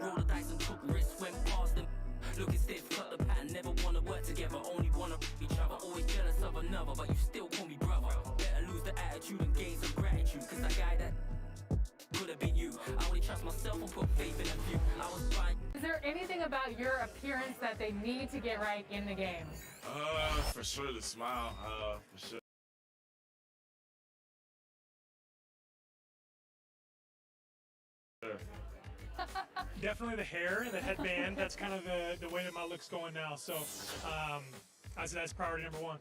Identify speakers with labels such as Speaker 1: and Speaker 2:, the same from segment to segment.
Speaker 1: Roll the dice and took risks, went past them. Looking stiff, cut the pattern, never wanna work together, only wanna each other. Always jealous of another, but you still call me brother. Better lose the attitude and gain some gratitude, cause that guy that could have been you. I only trust myself and put faith in a few. I was fine.
Speaker 2: Is there anything about your appearance that they need to get right in the game?
Speaker 3: For sure the smile, for sure.
Speaker 4: Definitely the hair and the headband. That's kind of the way that my look's going now. So that's priority number one.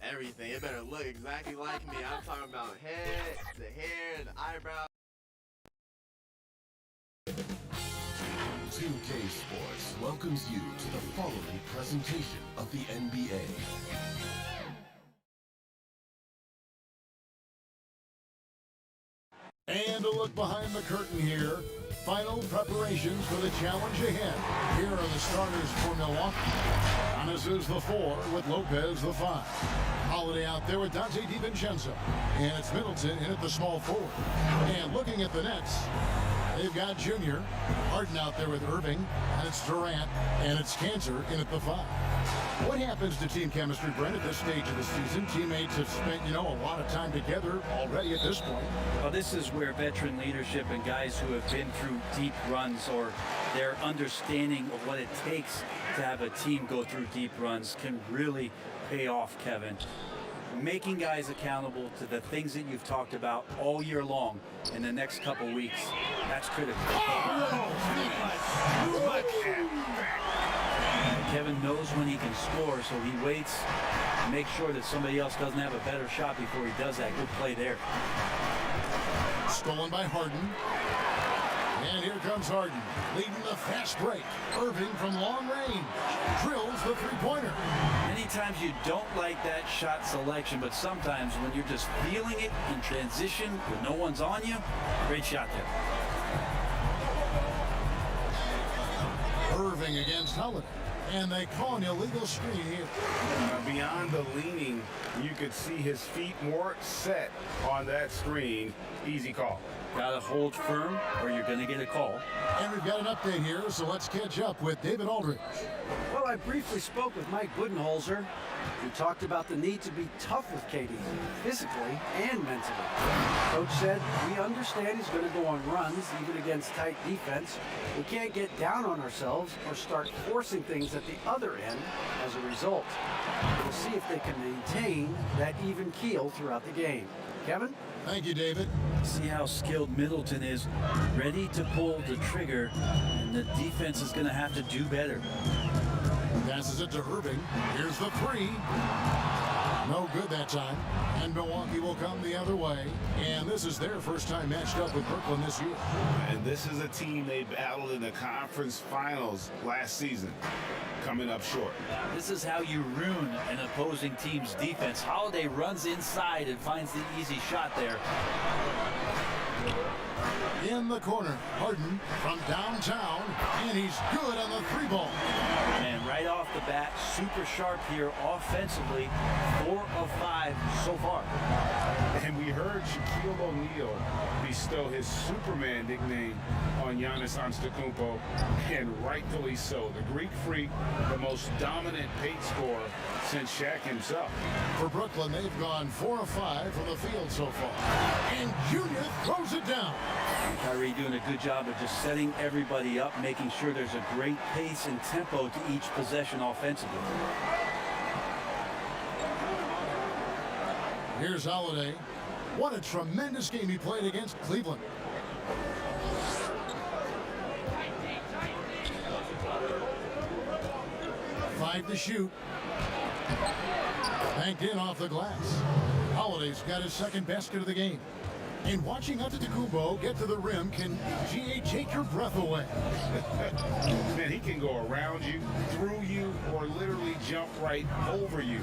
Speaker 5: Everything. It better look exactly like me. I'm talking about head, the hair, the eyebrows.
Speaker 6: 2K Sports welcomes you to the following presentation of the NBA.
Speaker 7: And a look behind the curtain here. Final preparations for the challenge ahead. Here are the starters for Milwaukee. Giannis is the 4 with Lopez the 5. Holiday out there with Dante DiVincenzo. And it's Middleton in at the small forward. And looking at the Nets, they've got Junior. Harden out there with Irving. And it's Durant. And it's Cantor in at the 5. What happens to team chemistry, Brent, at this stage of the season? Teammates have spent, a lot of time together already at this point.
Speaker 8: Well, this is where veteran leadership and guys who have been through deep runs or their understanding of what it takes to have a team go through deep runs can really pay off, Kevin. Making guys accountable to the things that you've talked about all year long in the next couple weeks, that's critical. Kevin knows when he can score, so he waits to make sure that somebody else doesn't have a better shot before he does that. Good play there.
Speaker 7: Stolen by Harden. And here comes Harden, leading the fast break. Irving from long range drills the three-pointer.
Speaker 8: Many times you don't like that shot selection, but sometimes when you're just feeling it in transition when no one's on you, great shot there.
Speaker 7: Irving against Holiday. And they call an illegal screen here.
Speaker 3: Beyond the leaning, you could see his feet more set on that screen. Easy call.
Speaker 8: Gotta hold firm or you're gonna get a call.
Speaker 7: And we've got an update here, so let's catch up with David Aldridge.
Speaker 9: Well, I briefly spoke with Mike Budenholzer. We talked about the need to be tough with KD, physically and mentally. Coach said, we understand he's going to go on runs, even against tight defense. We can't get down on ourselves or start forcing things at the other end as a result. We'll see if they can maintain that even keel throughout the game. Kevin?
Speaker 7: Thank you, David.
Speaker 8: See how skilled Middleton is, ready to pull the trigger, and the defense is going to have to do better.
Speaker 7: Passes it to Irving. Here's the 3. No good that time. And Milwaukee will come the other way. And this is their first time matched up with Brooklyn this year.
Speaker 3: And this is a team they battled in the conference finals last season. Coming up short.
Speaker 8: This is how you ruin an opposing team's defense. Holiday runs inside and finds the easy shot there.
Speaker 7: In the corner, Harden from downtown, and he's good on the 3-ball.
Speaker 8: And right off the bat, super sharp here offensively, 4 of 5 so far.
Speaker 3: And we heard Shaquille O'Neal bestow his Superman nickname on Giannis Antetokounmpo, and rightfully so. The Greek Freak, the most dominant paint scorer since Shaq himself.
Speaker 7: For Brooklyn, they've gone 4 of 5 from the field so far. And Junior throws it down.
Speaker 8: Kyrie doing a good job of just setting everybody up, making sure there's a great pace and tempo to each possession offensively.
Speaker 7: Here's Holiday. What a tremendous game he played against Cleveland. Five to shoot. Banked in off the glass. Holiday's got his second basket of the game. And watching Antetokounmpo get to the rim can take your breath away.
Speaker 3: Man, he can go around you, through you, or literally jump right over you.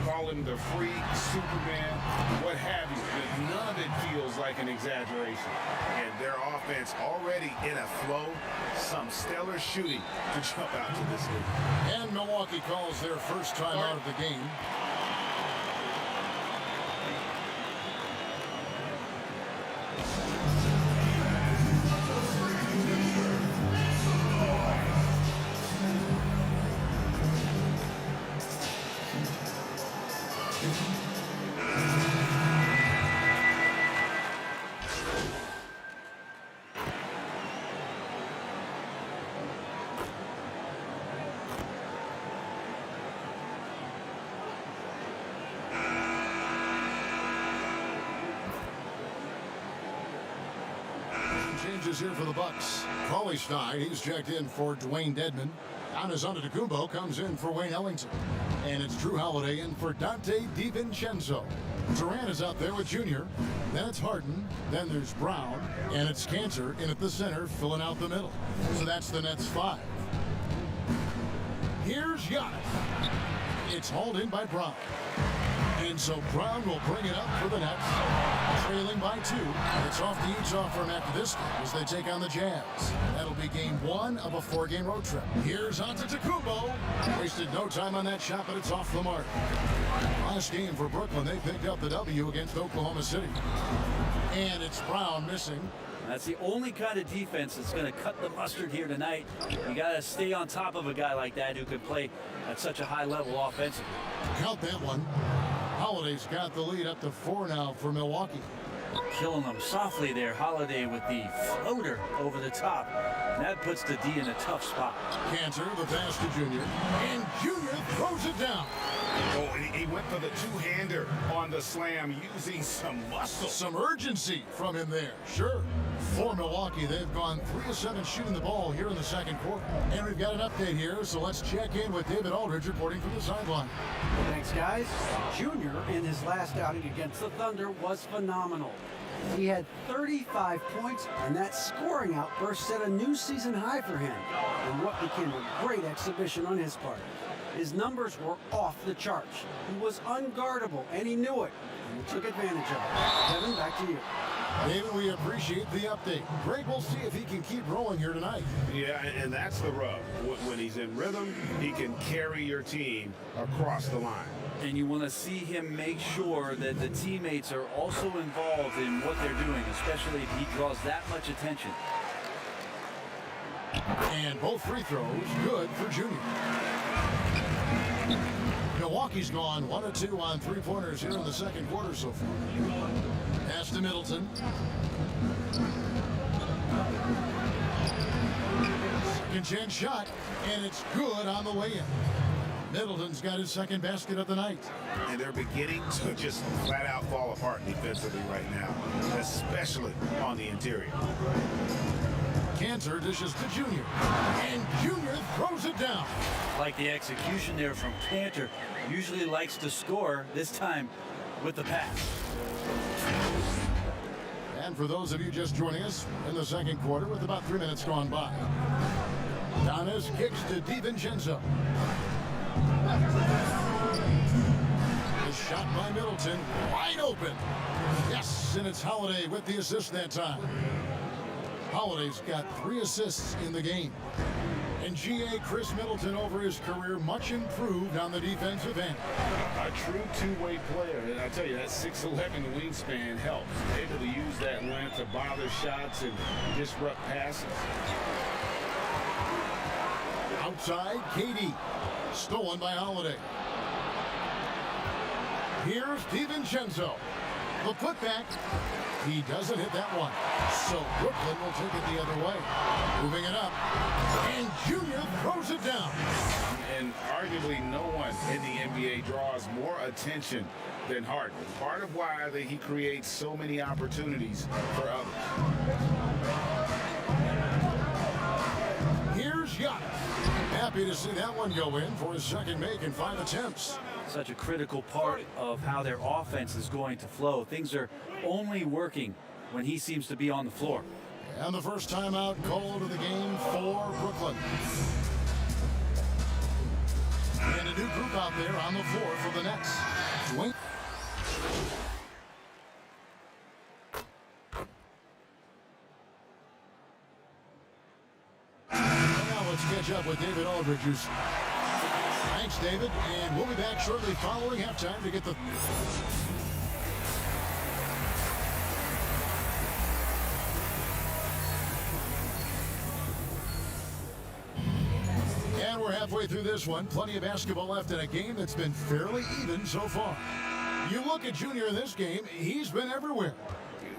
Speaker 3: Call him the freak, Superman, what have you. But none of it feels like an exaggeration. And their offense already in a flow. Some stellar shooting to jump out to this league.
Speaker 7: And Milwaukee calls their first time out of the game. Changes here for the Bucks. Cauley Stein, he's checked in for Dwayne Dedman. Giannis Antetokounmpo comes in for Wayne Ellington. And it's Drew Holiday in for Dante DiVincenzo. Durant is out there with Junior. Then it's Harden. Then there's Brown. And it's Cantor in at the center, filling out the middle. So that's the Nets 5. Here's Giannis. It's hauled in by Brown. And so Brown will bring it up for the Nets, trailing by 2. It's off to Utah from after this game as they take on the Jazz. That'll be game 1 of a 4-game road trip. Here's Antetokounmpo. Wasted no time on that shot, but it's off the mark. Last game for Brooklyn, they picked up the W against Oklahoma City. And it's Brown missing.
Speaker 8: That's the only kind of defense that's going to cut the mustard here tonight. You got to stay on top of a guy like that who can play at such a high level offensively.
Speaker 7: Count that one. Holiday's got the lead up to 4 now for Milwaukee.
Speaker 8: Killing them softly there. Holiday with the floater over the top. And that puts the D in a tough spot.
Speaker 7: Cantor, the pass to Junior. And Junior throws it down.
Speaker 3: Oh, and he went for the two-hander on the slam using some muscle.
Speaker 7: Some urgency from him there. Sure. For Milwaukee, they've gone 3 of 7 shooting the ball here in the second quarter. And we've got an update here, so let's check in with David Aldridge reporting from the sideline.
Speaker 9: Thanks, guys. Junior, in his last outing against the Thunder, was phenomenal. He had 35 points, and that scoring outburst set a new season high for him, and what became a great exhibition on his part. His numbers were off the charts. He was unguardable, and he knew it, and he took advantage of it. Kevin, back to you.
Speaker 7: David, we appreciate the update. Greg, we'll see if he can keep rolling here tonight.
Speaker 3: Yeah, and that's the rub. When he's in rhythm, he can carry your team across the line.
Speaker 8: And you want to see him make sure that the teammates are also involved in what they're doing, especially if he draws that much attention.
Speaker 7: And both free throws good for Junior. Milwaukee's gone 1 of 2 on 3-pointers here in the second quarter so far. Pass to Middleton. Second chance shot, and it's good on the way in. Middleton's got his second basket of the night.
Speaker 3: And they're beginning to just flat out fall apart defensively right now, especially on the interior.
Speaker 7: Cantor dishes to Junior, and Junior throws it down.
Speaker 8: Like the execution there from Cantor. Usually likes to score, this time with the pass.
Speaker 7: And for those of you just joining us in the second quarter with about 3 minutes gone by, Giannis kicks to DiVincenzo. The shot by Middleton, wide open. Yes, and it's Holiday with the assist that time. Holiday's got 3 assists in the game. And GA Chris Middleton over his career much improved on the defensive end.
Speaker 3: A true two-way player, and I tell you, that 6'11" wingspan helps. Able to use that length to bother shots and disrupt passes.
Speaker 7: Outside, KD. Stolen by Holiday. Here's DiVincenzo. The putback. He doesn't hit that one. So Brooklyn will take it the other way. Moving it up. And Junior throws it down.
Speaker 3: And arguably no one in the NBA draws more attention than Harden. Part of why he creates so many opportunities for others.
Speaker 7: Here's Giannis. Happy to see that one go in for his second make in 5 attempts.
Speaker 8: Such a critical part of how their offense is going to flow. Things are only working when he seems to be on the floor.
Speaker 7: And the first timeout called of the game for Brooklyn. And a new group out there on the floor for the Nets. Dwayne. And now let's catch up with David Aldridge. Thanks, David. And we'll be back shortly following halftime to get the... And we're halfway through this one. Plenty of basketball left in a game that's been fairly even so far. You look at Junior in this game, he's been everywhere.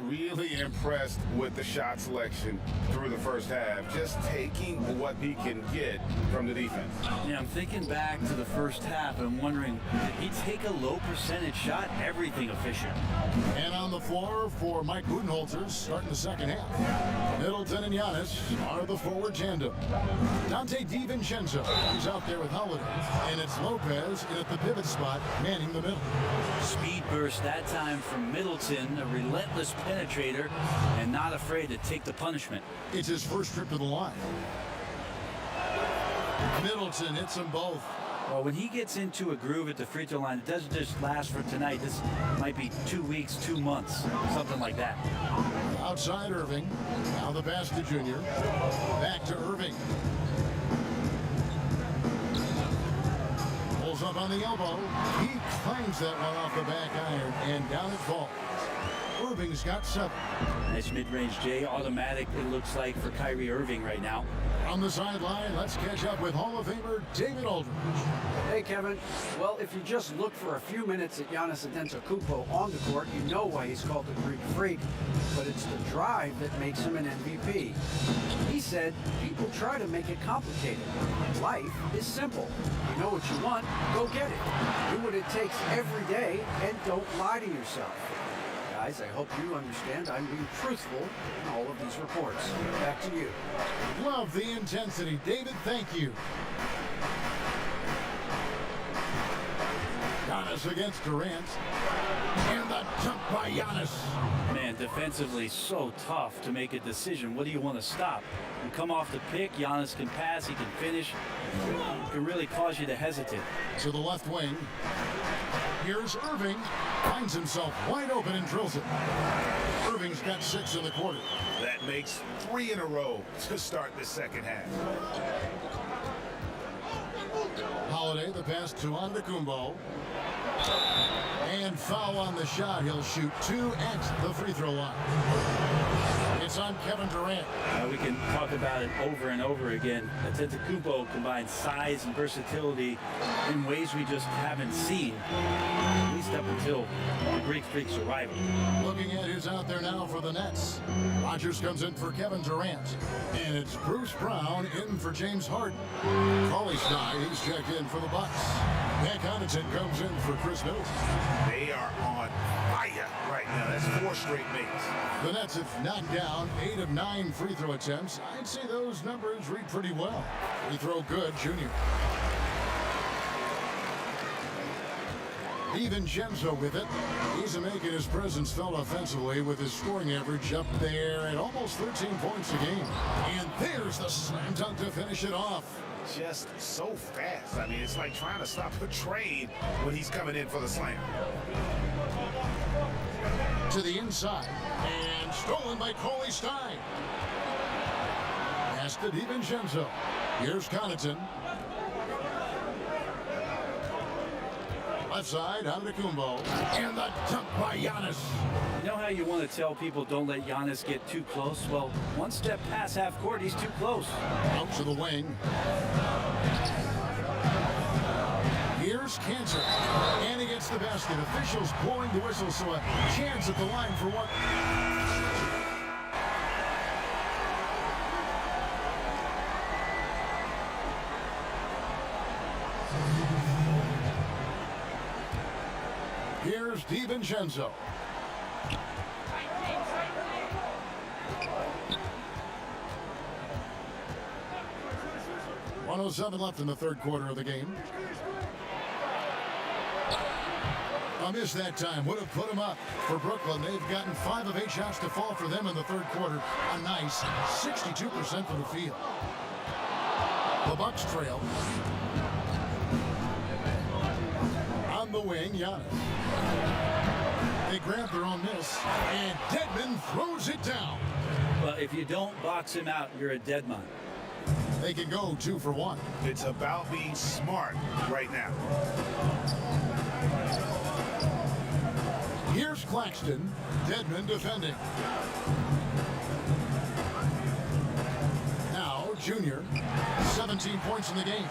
Speaker 3: Really impressed with the shot selection through the first half, just taking what he can get from the defense.
Speaker 8: Yeah, I'm thinking back to the first half and wondering, did he take a low percentage shot? Everything efficient.
Speaker 7: And on the floor for Mike Budenholzer starting the second half. Middleton and Giannis are the forward tandem. Dante DiVincenzo is out there with Holiday, and it's Lopez in at the pivot spot, manning the middle.
Speaker 8: Speed burst that time from Middleton, a relentless penetrator, and not afraid to take the punishment.
Speaker 7: It's his first trip to the line. Middleton hits them both.
Speaker 8: Well, when he gets into a groove at the free throw line, it doesn't just last for tonight. This might be 2 weeks, 2 months, something like that.
Speaker 7: Outside Irving. Now the pass to Junior. Back to Irving. Pulls up on the elbow. He claims that one off the back iron, and down it falls. Irving's got 7.
Speaker 8: Nice mid-range J, automatic, it looks like, for Kyrie Irving right now.
Speaker 7: On the sideline, let's catch up with Hall of Famer David Aldridge.
Speaker 9: Hey, Kevin. Well, if you just look for a few minutes at Giannis Antetokounmpo on the court, you know why he's called the Greek Freak. But it's the drive that makes him an MVP. He said, people try to make it complicated. Life is simple. You know what you want, go get it. Do what it takes every day, and don't lie to yourself. Guys, I hope you understand I'm being truthful in all of these reports. Back to you.
Speaker 7: Love the intensity. David, thank you. Giannis against Durant. And the jump by Giannis.
Speaker 8: Man, defensively so tough to make a decision. What do you want to stop? You come off the pick, Giannis can pass, he can finish. It can really cause you to hesitate.
Speaker 7: To the left wing. Here's Irving. Finds himself wide open and drills it. Irving's got 6 in the quarter.
Speaker 3: That makes 3 in a row to start the second half.
Speaker 7: Holiday, the pass to Antetokounmpo. And foul on the shot. He'll shoot 2 at the free throw line. It's on Kevin Durant.
Speaker 8: We can talk about it over and over again. Antetokounmpo combines size and versatility in ways we just haven't seen, at least up until the Greek Freak's arrival.
Speaker 7: Looking at who's out there now for the Nets. Rodgers comes in for Kevin Durant. And it's Bruce Brown in for James Harden. Cauley Stein, he's checked in for the Bucks. Pat Connaughton comes in for Chris Middleton.
Speaker 3: They are on fire right now. That's 4 straight makes.
Speaker 7: The Nets have knocked down 8 of 9 free throw attempts. I'd say those numbers read pretty well. Free throw good, Junior. DiVincenzo with it. He's making his presence felt offensively with his scoring average up there at almost 13 points a game. And there's the slam dunk to finish it off.
Speaker 3: Just so fast. I mean, it's like trying to stop a train when he's coming in for the slam.
Speaker 7: To the inside. And stolen by Cauley Stein. Pass to DiVincenzo. Here's Connaughton. Left side, Antetokounmpo. And the dunk by Giannis.
Speaker 8: You know how you want to tell people don't let Giannis get too close? Well, one step past half court, he's too close.
Speaker 7: Out to the wing. Here's Cantor. And he gets the basket. Officials blowing the whistle, so a chance at the line for one. Here's DiVincenzo. .107 left in the third quarter of the game. A miss that time would have put them up for Brooklyn. They've gotten 5 of 8 shots to fall for them in the third quarter. A nice 62% from the field. The Bucks trail. On the wing, Giannis. They grab their own miss, and Dedmon throws it down.
Speaker 8: But if you don't box him out, you're a dead man.
Speaker 7: They can go 2 for 1.
Speaker 3: It's about being smart right now.
Speaker 7: Here's Claxton. Dedmon defending. Now, Junior. 17 points in the game.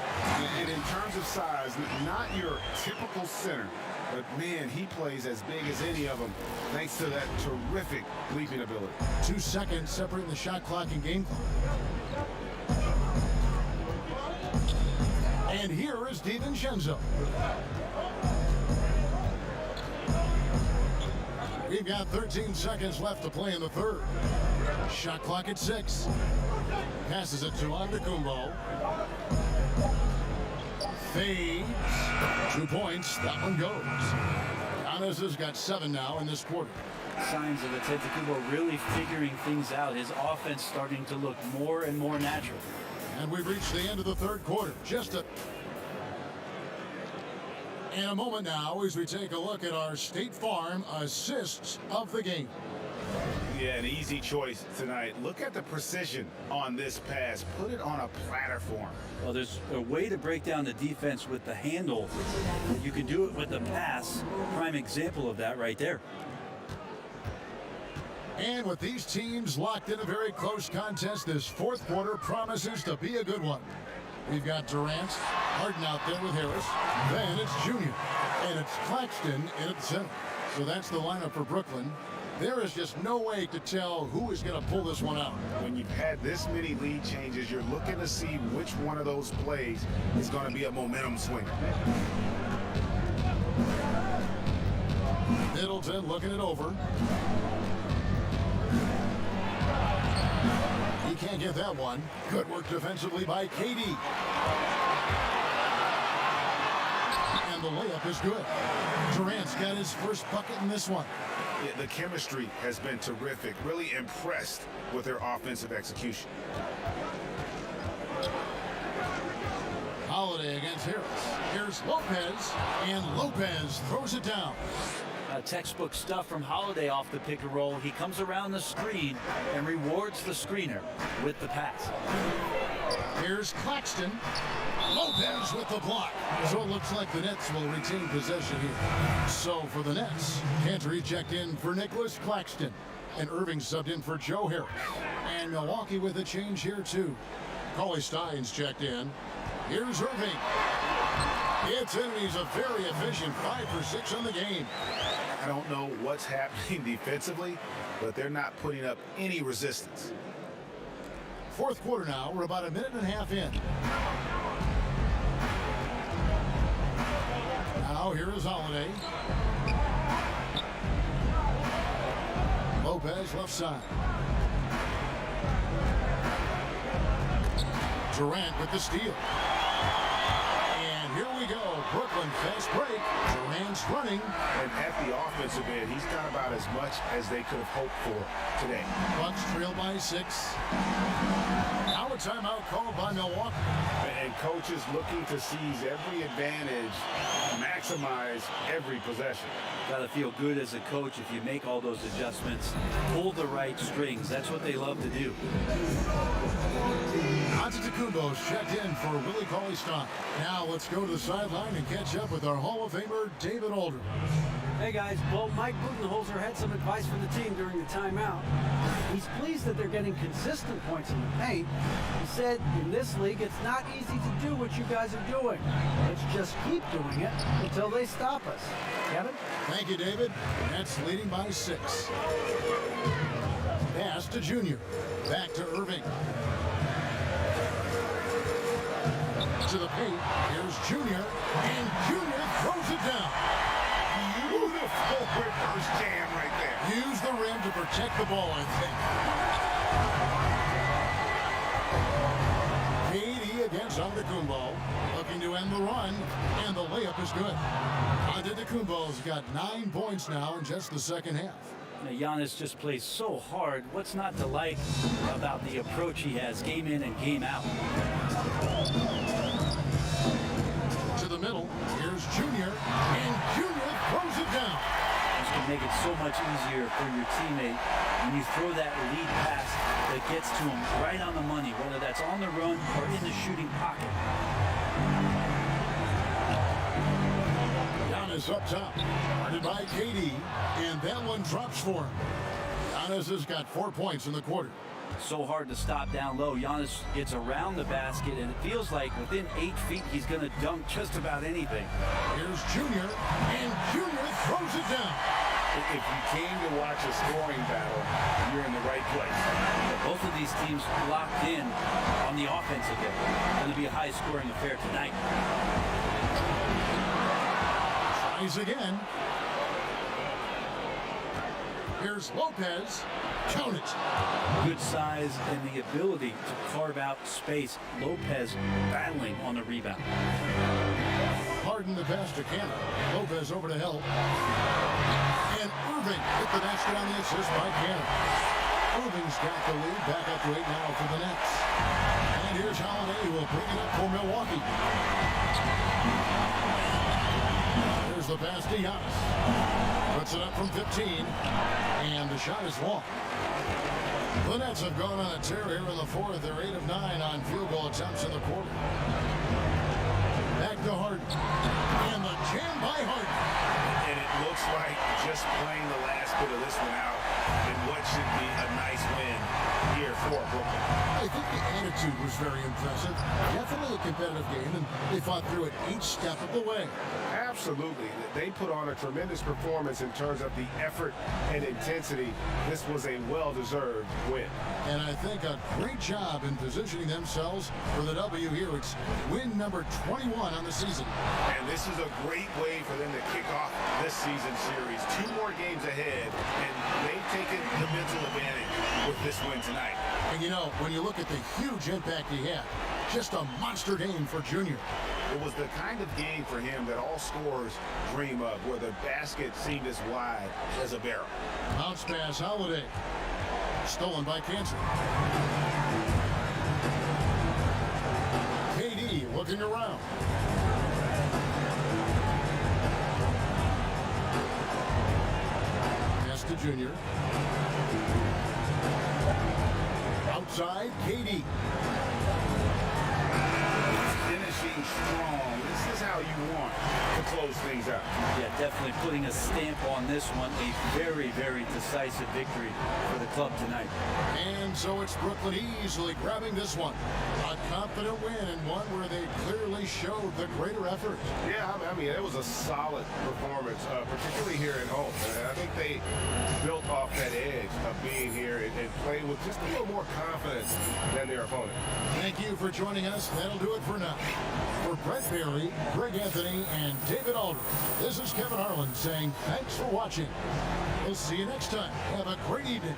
Speaker 3: And in terms of size, not your typical center. But man, he plays as big as any of them thanks to that terrific leaping ability.
Speaker 7: 2 seconds separating the shot clock and game clock. And here is DiVincenzo. We've got 13 seconds left to play in the third. Shot clock at 6. Passes it to Antetokounmpo. Fades. 2 points. That one goes. Giannis has got 7 now in this quarter.
Speaker 8: Signs of Antetokounmpo really figuring things out. His offense starting to look more and more natural.
Speaker 7: And we've reached the end of the third quarter. In a moment now as we take a look at our State Farm assists of the game.
Speaker 3: Yeah, an easy choice tonight. Look at the precision on this pass. Put it on a platter form.
Speaker 8: Well, there's a way to break down the defense with the handle. You can do it with the pass. Prime example of that right there.
Speaker 7: And with these teams locked in a very close contest, this fourth quarter promises to be a good one. We've got Durant, Harden out there with Harris. Then it's Junior, and it's Claxton in at the center. So that's the lineup for Brooklyn. There is just no way to tell who is going to pull this one out.
Speaker 3: When you've had this many lead changes, you're looking to see which one of those plays is going to be a momentum swinger.
Speaker 7: Middleton looking it over. He can't get that one. Good work defensively by KD. And the layup is good. Durant's got his first bucket in this one.
Speaker 3: Yeah, the chemistry has been terrific. Really impressed with their offensive execution.
Speaker 7: Holiday against Harris. Here's Lopez, and Lopez throws it down.
Speaker 8: Textbook stuff from Holiday off the pick and roll. He comes around the screen and rewards the screener with the pass.
Speaker 7: Here's Claxton. Lopez with the block. So it looks like the Nets will retain possession here. So for the Nets, Cantor checked in for Nicholas Claxton. And Irving subbed in for Joe Harris. And Milwaukee with a change here too. Cauley Stein's checked in. Here's Irving. It's in. He's a very efficient 5 for 6 on the game.
Speaker 3: I don't know what's happening defensively, but they're not putting up any resistance.
Speaker 7: Fourth quarter now. We're about a minute and a half in. Now here is Holiday. Lopez left side. Durant with the steal. And here we go. Brooklyn fast break. Durant's running.
Speaker 3: And at the offensive end, he's got about as much as they could have hoped for today.
Speaker 7: Bucks trail by 6. Now a timeout called by Milwaukee.
Speaker 3: And coaches looking to seize every advantage, maximize every possession.
Speaker 8: Got to feel good as a coach if you make all those adjustments, pull the right strings. That's what they love to do.
Speaker 7: Antetokounmpo's checked in for Willie Cauley-Stein. Now let's go to the sideline and catch up with our Hall of Famer, David Aldridge.
Speaker 9: Hey guys, well, Mike Budenholzer had some advice for the team during the timeout. He's pleased that they're getting consistent points in the paint. He said, in this league, it's not easy to do what you guys are doing. Let's just keep doing it until they stop us. Kevin?
Speaker 7: Thank you, David. Nets leading by 6. Pass to Junior. Back to Irving. To the paint. Here's Junior. And Junior throws it down.
Speaker 3: Beautiful reverse jam right there.
Speaker 7: Use the rim to protect the ball, I think. KD against Antetokounmpo. Looking to end the run. And the layup is good. Antetokounmpo's got 9 points now in just the second half.
Speaker 8: Giannis just plays so hard. What's not to like about the approach he has game in and game out?
Speaker 7: To the middle. Here's Junior. And Junior throws it down.
Speaker 8: It's going to make it so much easier for your teammate when you throw that lead pass that gets to him right on the money, whether that's on the run or in the shooting pocket.
Speaker 7: Giannis up top. Guarded by KD. And that one drops for him. Giannis has got 4 points in the quarter.
Speaker 8: so hard to stop down low. Giannis gets around the basket, and it feels like within 8 feet he's going to dunk just about anything.
Speaker 7: Here's Junior, and Junior throws it down.
Speaker 3: If you came to watch a scoring battle, you're in the right place.
Speaker 8: Both of these teams locked in on the offensive end. It's going to be a high-scoring affair tonight.
Speaker 7: Tries again. Here's Lopez. Count it.
Speaker 8: Good size and the ability to carve out space. Lopez battling on the rebound.
Speaker 7: Harden the pass to Cannon. Lopez over to help. And Irving hit the Nets down the assist by Cannon. Irving's got the lead. Back up to 8 now for the Nets. And here's Holiday who will bring it up for Milwaukee. Here's the pass to Giannis. Puts it up from 15. And the shot is long. The Nets have gone on a tear here in the fourth. They're 8 of 9 on field goal attempts in the quarter. Back to Harden. And the jam by Harden.
Speaker 3: And it looks like just playing the last bit of this one out in what should be a nice win here for Brooklyn.
Speaker 7: I think the attitude was very impressive. Definitely a competitive game, and they fought through it each step of the way.
Speaker 3: Absolutely. They put on a tremendous performance in terms of the effort and intensity. This was a well-deserved win.
Speaker 7: And I think a great job in positioning themselves for the W here. It's win number 21 on the season.
Speaker 3: And this is a great way for them to kick off this season series. 2 more games ahead, and they've taken the mental advantage with this win tonight.
Speaker 7: And you know, when you look at the huge impact he had, just a monster game for Junior.
Speaker 3: It was the kind of game for him that all scorers dream of, where the basket seemed as wide as a barrel.
Speaker 7: Bounce pass, Holiday. Stolen by Cancer. KD looking around. Pass to Junior. Outside, KD.
Speaker 3: Finishing strong. This is how you want to close things out.
Speaker 8: Yeah, definitely putting a stamp on this one. A very, very decisive victory for the club tonight.
Speaker 7: And so it's Brooklyn easily grabbing this one. A confident win, and one where they clearly showed the greater effort.
Speaker 3: Yeah, I mean, it was a solid performance, particularly here at home. And I think they built off that edge of being here and played with just a little more confidence than their opponent.
Speaker 7: Thank you for joining us. That'll do it for now. For Brett Barry, Greg Anthony, and David Aldridge, this is Kevin Harlan saying thanks for watching. We'll see you next time. Have a great evening.